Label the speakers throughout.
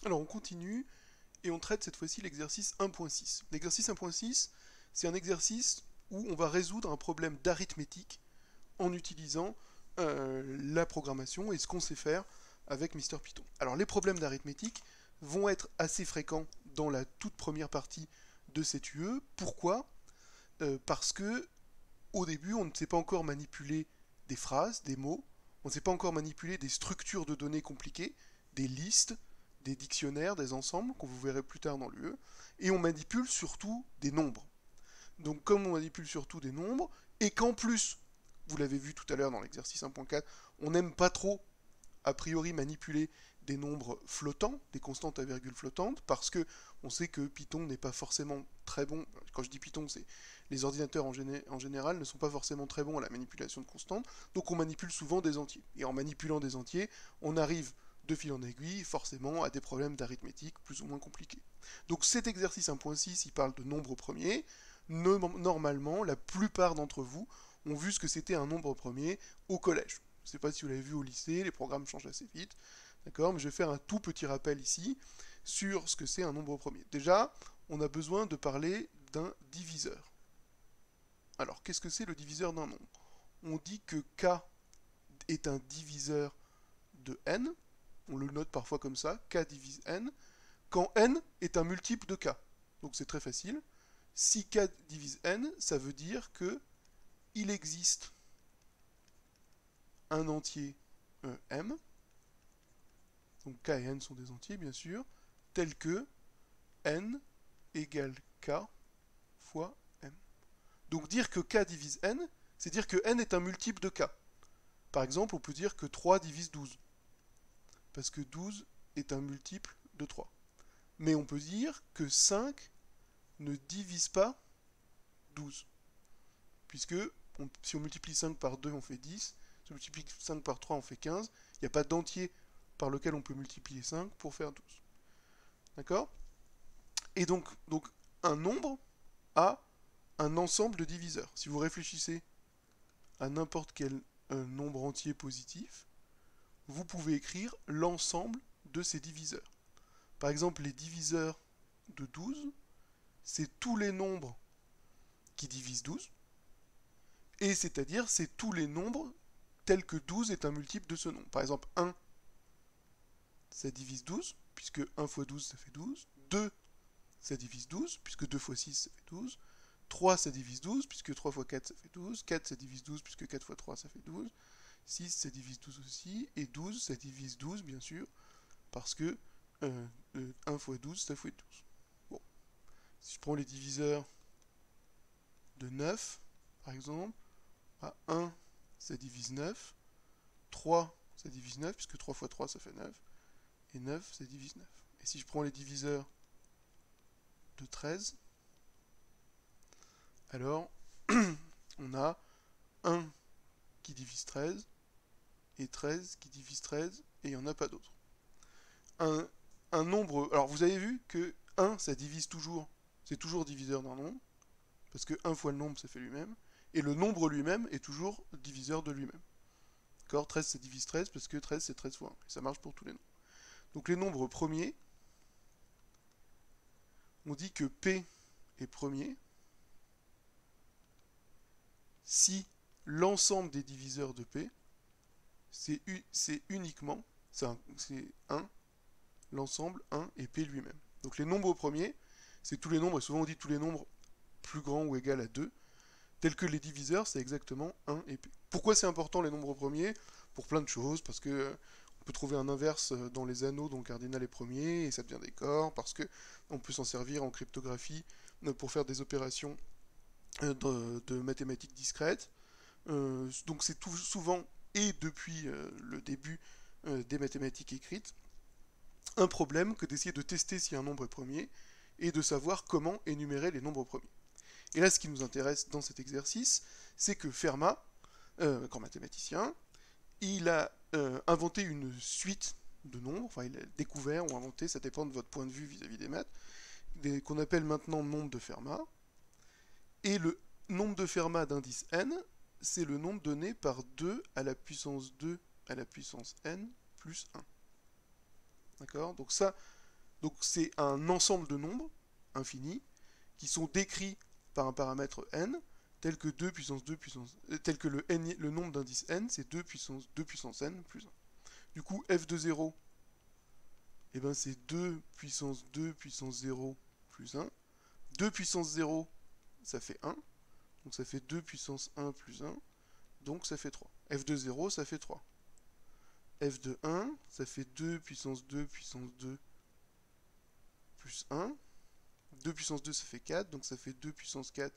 Speaker 1: Alors on continue, et on traite cette fois-ci l'exercice 1.6. L'exercice 1.6, c'est un exercice où on va résoudre un problème d'arithmétique en utilisant la programmation et ce qu'on sait faire avec Mister Python. Alors les problèmes d'arithmétique vont être assez fréquents dans la toute première partie de cette UE. Pourquoi? Parce que au début, on ne sait pas encore manipuler des phrases, des mots, on ne sait pas encore manipuler des structures de données compliquées, des listes, des dictionnaires, des ensembles, qu'on vous verrez plus tard dans l'UE, et on manipule surtout des nombres. Donc comme on manipule surtout des nombres, et qu'en plus, vous l'avez vu tout à l'heure dans l'exercice 1.4, on n'aime pas trop a priori manipuler des nombres flottants, des constantes à virgule flottante, parce que on sait que Python n'est pas forcément très bon. Quand je dis Python, c'est les ordinateurs en général ne sont pas forcément très bons à la manipulation de constantes, donc on manipule souvent des entiers. Et en manipulant des entiers, on arrive de fil en aiguille, forcément, à des problèmes d'arithmétique plus ou moins compliqués. Donc cet exercice 1.6, il parle de nombres premiers. Normalement, la plupart d'entre vous ont vu ce que c'était un nombre premier au collège. Je ne sais pas si vous l'avez vu au lycée, les programmes changent assez vite, d'accord, mais je vais faire un tout petit rappel ici sur ce que c'est un nombre premier. Déjà, on a besoin de parler d'un diviseur. Alors, qu'est-ce que c'est le diviseur d'un nombre? On dit que k est un diviseur de n, on le note parfois comme ça, k divise n, quand n est un multiple de k. Donc c'est très facile. Si k divise n, ça veut dire que il existe un entier m, donc k et n sont des entiers bien sûr, tel que n égale k fois m. Donc dire que k divise n, c'est dire que n est un multiple de k. Par exemple, on peut dire que 3 divise 12, parce que 12 est un multiple de 3. Mais on peut dire que 5 ne divise pas 12, puisque si on multiplie 5 par 2, on fait 10, si on multiplie 5 par 3, on fait 15, il n'y a pas d'entier par lequel on peut multiplier 5 pour faire 12. D'accord? Et donc, un nombre a un ensemble de diviseurs. Si vous réfléchissez à n'importe quel nombre entier positif, vous pouvez écrire l'ensemble de ces diviseurs. Par exemple, les diviseurs de 12, c'est tous les nombres qui divisent 12, et c'est-à-dire c'est tous les nombres tels que 12 est un multiple de ce nombre. Par exemple, 1, ça divise 12, puisque 1 fois 12, ça fait 12. 2, ça divise 12, puisque 2 fois 6, ça fait 12. 3, ça divise 12, puisque 3 fois 4, ça fait 12. 4, ça divise 12, puisque 4 fois 3, ça fait 12. 6, ça divise 12 aussi. Et 12, ça divise 12, bien sûr, parce que 1 fois 12, ça fait 12. Bon. Si je prends les diviseurs de 9, par exemple, à 1, ça divise 9. 3, ça divise 9, puisque 3 fois 3, ça fait 9. Et 9, ça divise 9. Et si je prends les diviseurs de 13, alors on a 1 qui divise 13, et 13 qui divise 13, et il n'y en a pas d'autre. Un nombre... Alors vous avez vu que 1, ça divise toujours, c'est toujours diviseur d'un nombre, parce que 1 fois le nombre, ça fait lui-même, et le nombre lui-même est toujours diviseur de lui-même. D'accord? 13, ça divise 13, parce que 13, c'est 13 fois 1, et ça marche pour tous les nombres. Donc les nombres premiers, on dit que P est premier si l'ensemble des diviseurs de P, c'est uniquement, c'est 1, l'ensemble 1 et P lui-même. Donc les nombres premiers, c'est tous les nombres, et souvent on dit tous les nombres plus grands ou égaux à 2, tels que les diviseurs, c'est exactement 1 et P. Pourquoi c'est important les nombres premiers? Pour plein de choses, parce que on peut trouver un inverse dans les anneaux dont le cardinal est premier, et ça devient des corps, parce que on peut s'en servir en cryptographie pour faire des opérations de mathématiques discrètes. Donc c'est tout souvent, et depuis le début des mathématiques écrites, un problème que d'essayer de tester si un nombre est premier, et de savoir comment énumérer les nombres premiers. Et là, ce qui nous intéresse dans cet exercice, c'est que Fermat, grand mathématicien, il a inventé une suite de nombres, enfin il a découvert ou inventé, ça dépend de votre point de vue vis-à-vis des maths, qu'on appelle maintenant nombre de Fermat. Et le nombre de Fermat d'indice n, c'est le nombre donné par 2 à la puissance 2 à la puissance n plus 1. D'accord? Donc ça, Donc c'est un ensemble de nombres infinis qui sont décrits par un paramètre n, tel que 2 puissance 2 puissance... tel que le nombre d'indices n, c'est 2 puissance n plus 1. Du coup, f de 0, eh ben, c'est 2 puissance 0 plus 1. 2 puissance 0, ça fait 1. Donc ça fait 2 puissance 1 plus 1. Donc ça fait 3. f de 0, ça fait 3. f de 1, ça fait 2 puissance 2 plus 1. 2 puissance 2, ça fait 4. Donc ça fait 2 puissance 4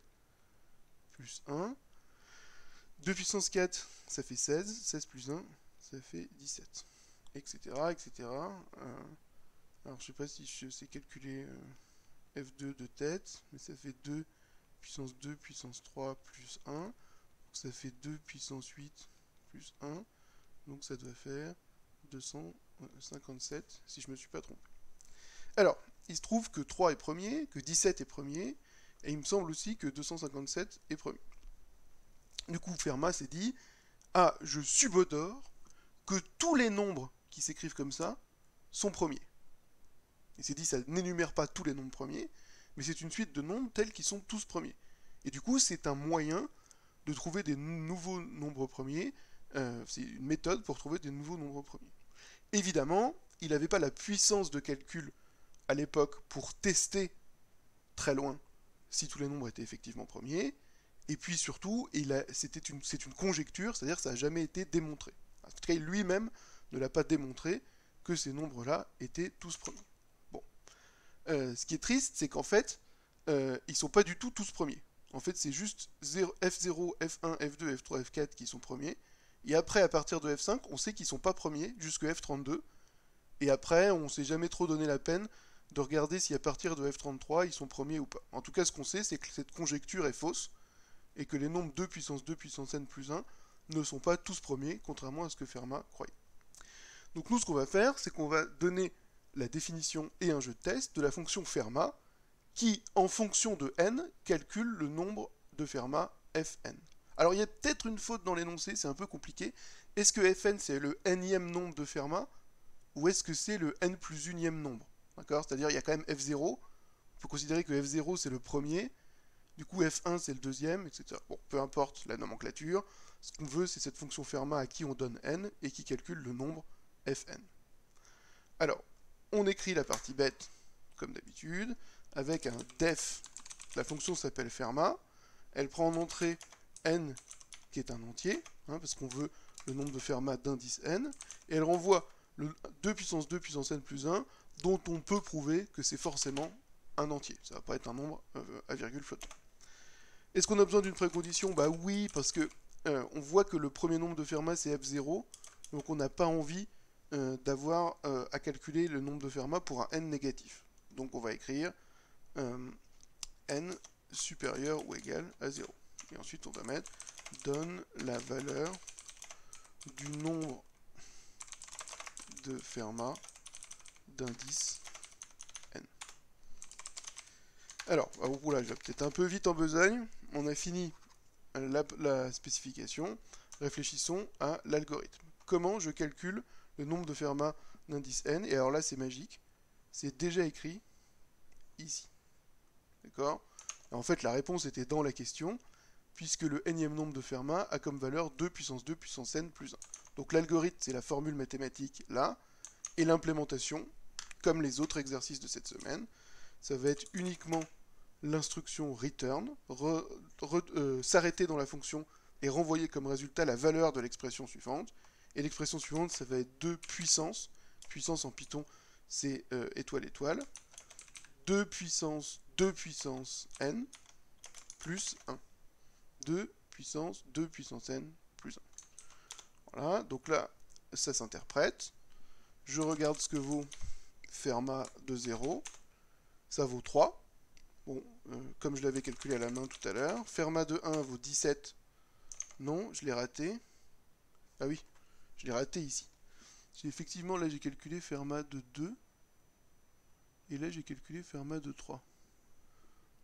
Speaker 1: plus 1. 2 puissance 4, ça fait 16. 16 plus 1, ça fait 17. Etc. etc. Alors je sais pas si je sais calculer f2 de tête, mais ça fait 2 puissance 3 plus 1. Donc ça fait 2 puissance 8 plus 1. Donc ça doit faire 257, si je me suis pas trompé. Alors, il se trouve que 3 est premier, que 17 est premier, et il me semble aussi que 257 est premier. Du coup, Fermat s'est dit, ah, je subodore que tous les nombres qui s'écrivent comme ça sont premiers. Il s'est dit, ça n'énumère pas tous les nombres premiers, mais c'est une suite de nombres tels qu'ils sont tous premiers. Et du coup, c'est un moyen de trouver des nouveaux nombres premiers, c'est une méthode pour trouver des nouveaux nombres premiers. Évidemment, il n'avait pas la puissance de calcul à l'époque pour tester très loin si tous les nombres étaient effectivement premiers, et puis surtout, c'est une conjecture, c'est-à-dire que ça n'a jamais été démontré. En tout cas, lui-même ne l'a pas démontré que ces nombres-là étaient tous premiers. Bon. Ce qui est triste, c'est qu'en fait, ils ne sont pas du tout tous premiers. En fait, c'est juste F0, F1, F2, F3, F4 qui sont premiers. Et après, à partir de F5, on sait qu'ils ne sont pas premiers jusqu'à F32. Et après, on ne s'est jamais trop donné la peine de regarder si à partir de F33, ils sont premiers ou pas. En tout cas, ce qu'on sait, c'est que cette conjecture est fausse, et que les nombres 2 puissance n plus 1 ne sont pas tous premiers, contrairement à ce que Fermat croyait. Donc nous, ce qu'on va faire, c'est qu'on va donner la définition et un jeu de test de la fonction Fermat, qui, en fonction de n, calcule le nombre de Fermat Fn. Alors il y a peut-être une faute dans l'énoncé, c'est un peu compliqué. Est-ce que Fn c'est le nème nombre de Fermat, ou est-ce que c'est le n plus unième nombre? D'accord? C'est-à-dire il y a quand même F0, il faut considérer que F0 c'est le premier, du coup F1 c'est le deuxième, etc. Bon, peu importe la nomenclature, ce qu'on veut c'est cette fonction Fermat à qui on donne n et qui calcule le nombre Fn. Alors, on écrit la partie bête comme d'habitude, avec un def, la fonction s'appelle Fermat, elle prend en entrée n qui est un entier, hein, parce qu'on veut le nombre de Fermat d'indice n, et elle renvoie le 2 puissance n plus 1, dont on peut prouver que c'est forcément un entier. Ça va pas être un nombre à virgule flottant. Est-ce qu'on a besoin d'une précondition? Bah oui, parce que on voit que le premier nombre de Fermat c'est F0, donc on n'a pas envie d'avoir à calculer le nombre de Fermat pour un n négatif. Donc on va écrire n supérieur ou égal à 0. Et ensuite on va mettre donne la valeur du nombre de Fermat d'indice n. Alors, là, je vais peut-être un peu vite en besogne. On a fini la spécification. Réfléchissons à l'algorithme. Comment je calcule le nombre de Fermat d'indice n? Et alors là, c'est magique. C'est déjà écrit ici. D'accord? En fait, la réponse était dans la question, puisque le nème nombre de Fermat a comme valeur 2 puissance n plus 1. Donc l'algorithme, c'est la formule mathématique là, et l'implémentation, comme les autres exercices de cette semaine, ça va être uniquement l'instruction return, s'arrêter dans la fonction et renvoyer comme résultat la valeur de l'expression suivante. Et l'expression suivante, ça va être 2 puissance. Puissance en Python, c'est étoile, étoile. 2 puissance n plus 1. 2 puissance n plus 1. Voilà, donc là, ça s'interprète. Je regarde ce que vaut Fermat de 0. Ça vaut 3. Bon, comme je l'avais calculé à la main tout à l'heure. Fermat de 1 vaut 17. Non, je l'ai raté. Ah oui, je l'ai raté ici. Effectivement, là, j'ai calculé Fermat de 2. Et là, j'ai calculé Fermat de 3.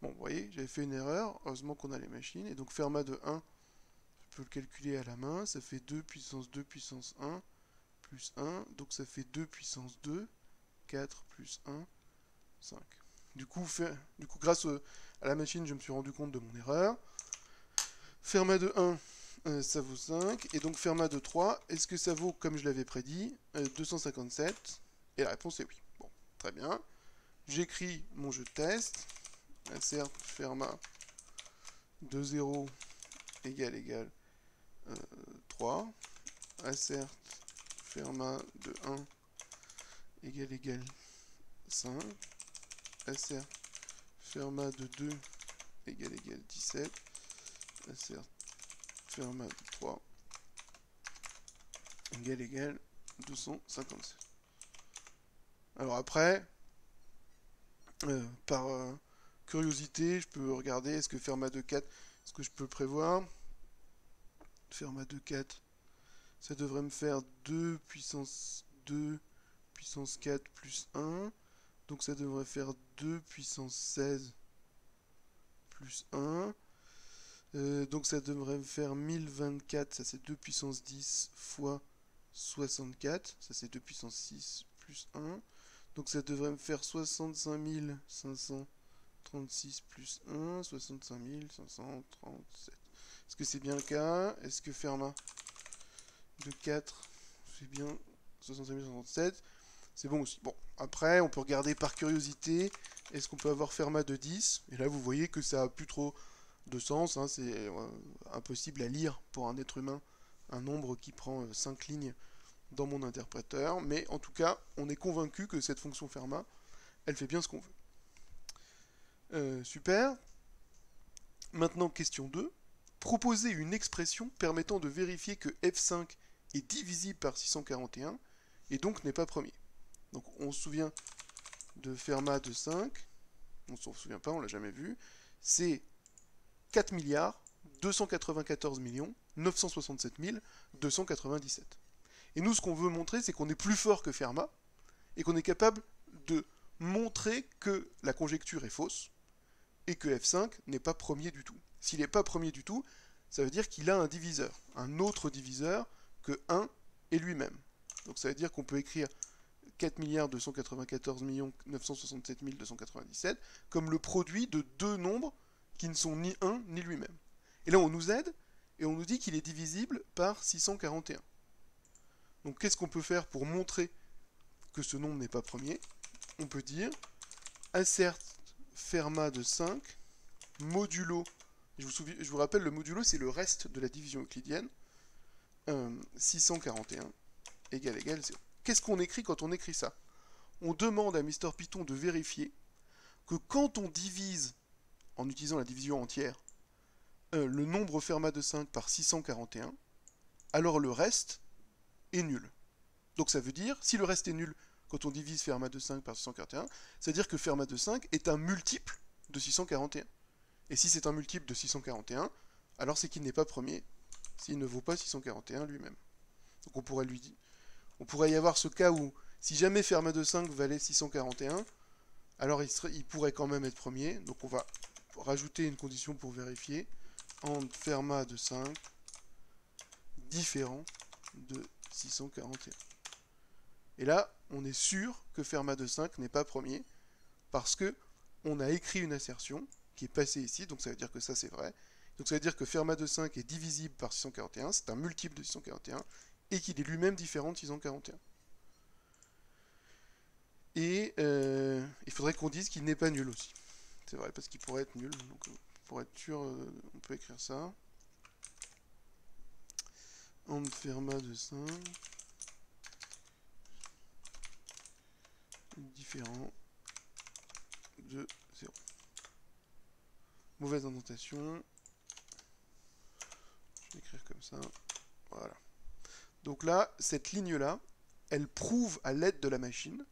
Speaker 1: Bon, vous voyez, j'avais fait une erreur. Heureusement qu'on a les machines. Et donc, Fermat de 1, je peux le calculer à la main. Ça fait 2 puissance 1 plus 1. Donc, ça fait 2 puissance 2. 4 plus 1. 5. Du coup, grâce à la machine, je me suis rendu compte de mon erreur. Fermat de 1, ça vaut 5. Et donc fermat de 3, est-ce que ça vaut, comme je l'avais prédit, 257? Et la réponse est oui. Bon, très bien. J'écris mon jeu de test. Insert fermat de 0 égale 3. Insert fermat de 1 égale 5. Insert fermat de 2 égale 17. Insert fermat de 3 égale 257. Alors après, par curiosité, je peux regarder, est-ce que fermat de 4, est-ce que je peux prévoir? Fermat de 4, ça devrait me faire 2 puissance 4 plus 1. Donc ça devrait faire 2 puissance 16 plus 1. Donc ça devrait me faire 1024, ça c'est 2 puissance 10 fois 64. Ça c'est 2 puissance 6 plus 1. Donc ça devrait me faire 65 536 plus 1, 65 537. Est-ce que c'est bien le cas? Est-ce que fermat de 4, c'est bien 65 537? C'est bon aussi. Bon, après, on peut regarder par curiosité. Est-ce qu'on peut avoir fermat de 10? Et là, vous voyez que ça a plus trop de sens. Hein, c'est impossible à lire pour un être humain. Un nombre qui prend 5 lignes dans mon interpréteur. Mais en tout cas, on est convaincu que cette fonction fermat, elle fait bien ce qu'on veut. Super. Maintenant, question 2. Proposer une expression permettant de vérifier que f5 est divisible par 641 et donc n'est pas premier. Donc on se souvient de fermat de 5, on ne s'en souvient pas, on l'a jamais vu, c'est 4 milliards 294 millions 967 297. Et nous, ce qu'on veut montrer, c'est qu'on est plus fort que Fermat, et qu'on est capable de montrer que la conjecture est fausse, et que F5 n'est pas premier du tout. S'il n'est pas premier du tout, ça veut dire qu'il a un diviseur, un autre diviseur que 1 et lui-même. Donc ça veut dire qu'on peut écrire 4 294 967 297 comme le produit de deux nombres qui ne sont ni 1 ni lui-même. Et là, on nous aide et on nous dit qu'il est divisible par 641. Donc, qu'est-ce qu'on peut faire pour montrer que ce nombre n'est pas premier? On peut dire insert fermat de 5 modulo. Je vous rappelle, le modulo, c'est le reste de la division euclidienne. 641 égale 0. Qu'est-ce qu'on écrit quand on écrit ça? On demande à Mr Python de vérifier que quand on divise, en utilisant la division entière, le nombre fermat de 5 par 641, alors le reste est nul. Donc ça veut dire, si le reste est nul quand on divise fermat de 5 par 641, ça veut dire que fermat de 5 est un multiple de 641. Et si c'est un multiple de 641, alors c'est qu'il n'est pas premier, s'il ne vaut pas 641 lui-même. Donc on pourrait y avoir ce cas où, si jamais fermat de 5 valait 641, alors il pourrait quand même être premier. Donc on va rajouter une condition pour vérifier. And fermat de 5 différent de 641. Et là, on est sûr que fermat de 5 n'est pas premier, parce que on a écrit une assertion qui est passée ici, donc ça veut dire que ça c'est vrai. Donc ça veut dire que fermat de 5 est divisible par 641, c'est un multiple de 641, et qu'il est lui-même différent de 641. Et il faudrait qu'on dise qu'il n'est pas nul aussi. C'est vrai, parce qu'il pourrait être nul, donc pour être sûr, on peut écrire ça. And fermat de 5 différent de 0. Mauvaise indentation. Je vais écrire comme ça. Voilà. Donc là, cette ligne-là, elle prouve à l'aide de la machine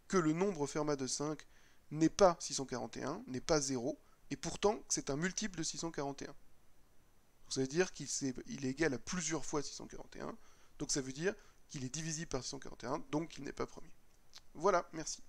Speaker 1: que le nombre fermat de 5 n'est pas 641, n'est pas 0, et pourtant c'est un multiple de 641. Donc ça veut dire qu'il est égal à plusieurs fois 641, donc ça veut dire qu'il est divisible par 641, donc qu'il n'est pas premier. Voilà, merci.